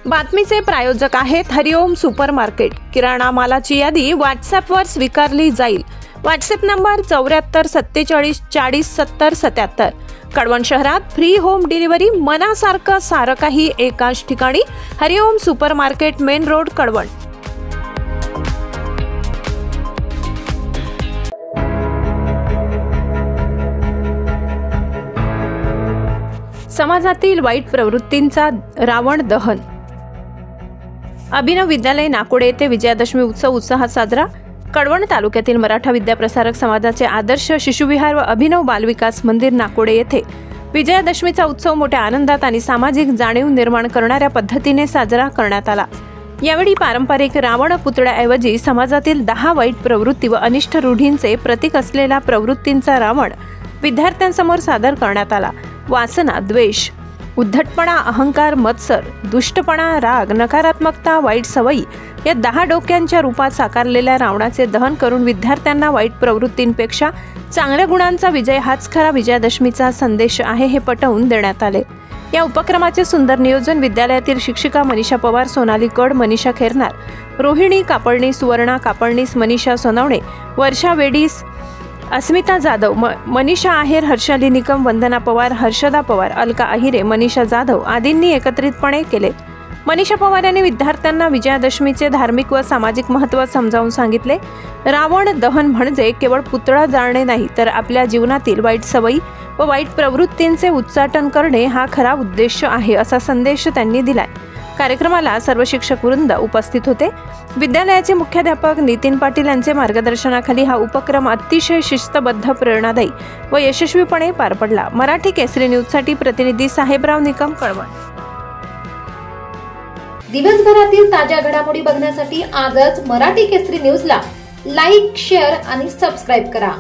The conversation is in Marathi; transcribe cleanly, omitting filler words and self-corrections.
बातमीचे प्रायोजक आहेत हरिओम सुपर मार्केट। किराणा मालाची यादी व्हॉट्सॲपवर स्वीकारली जाईल। WhatsApp number 7447407077। कळवण शहरात फ्री होम डिलिव्हरी, मनासारखं सारं काही एकाच ठिकाणी। Hariom super market, main road, Kalwan. समाजातील वाईट प्रवृत्तींचा रावण दहन। अभिनव विद्यालय नाकोडे येथे विजयादशमी उत्सव उत्साहात साजरा। कळवण तालुक्यातील मराठा विद्याप्रसारक समाजाचे आदर्श शिशुविहार व अभिनव बालविकास मंदिर नाकोडे येथे विजयादशमीचा उत्सव मोठ्या आनंदात आणि सामाजिक जाणीव निर्माण करणाऱ्या पद्धतीने साजरा करण्यात आला। यावेळी पारंपरिक रावण पुतळ्याऐवजी समाजातील 10 वाईट प्रवृत्ती व अनिष्ट रूढींचे प्रतीक असलेल्या प्रवृत्तींचा रावण विद्यार्थ्यांसमोर सादर करण्यात आला। वासना, द्वेष, उद्धटपणा, अहंकार, मत्सर, दुष्टपणा, राग, नकारात्मकता, वाईट सवयी या 10 डोक्यांच्या रूपात साकारलेल्या रावणाचे दहन करून विद्यार्थ्यांना वाईट प्रवृत्तींपेक्षा चांगल्या गुणांचा विजय हाच खरा विजयादशमीचा संदेश आहे हे पटवून देण्यात आले। या उपक्रमाचे सुंदर नियोजन विद्यालयातील शिक्षिका मनीषा पवार, सोनाली कड, मनीषा खेरनार, रोहिणी कापडणी, सुवर्णा कापडणीस, मनीषा सोनवणे, वर्षा वेडीस, अस्मिता जाधव, मनीषा आहेर, हर्षाली निकम, वंदना पवार, हर्षदा पवार, अलका अहिरे, मनीषा जाधव आदींनी एकत्रितपणे केले। मनीषा पवार यांनी विद्यार्थ्यांना विजयादशमीचे धार्मिक व सामाजिक महत्त्व समजावून सांगितले। रावण दहन म्हणजे केवळ पुतळा जाळणे नाही, तर आपल्या जीवनातील वाईट सवयी व वाईट प्रवृत्तींचे उच्चाटन करणे हा खरा उद्देश आहे, असा संदेश त्यांनी दिलाय। कार्यक्रमाला सर्व शिक्षक वृंद उपस्थित होते। विद्यालयाचे मुख्याध्यापक नितीन पाटील यांचे मार्गदर्शनाखाली हा उपक्रम अतिशय शिस्तबद्ध, प्रेरणादायी व यशस्वीपणे पार पडला। मराठी केसरी न्यूजसाठी प्रतिनिधी साहेबराव निकम, कळवण। दिवसभरातील ताज्या घडामोडी बघण्यासाठी आजच मराठी केसरी न्यूजला लाईक, शेअर आणि सबस्क्राईब करा।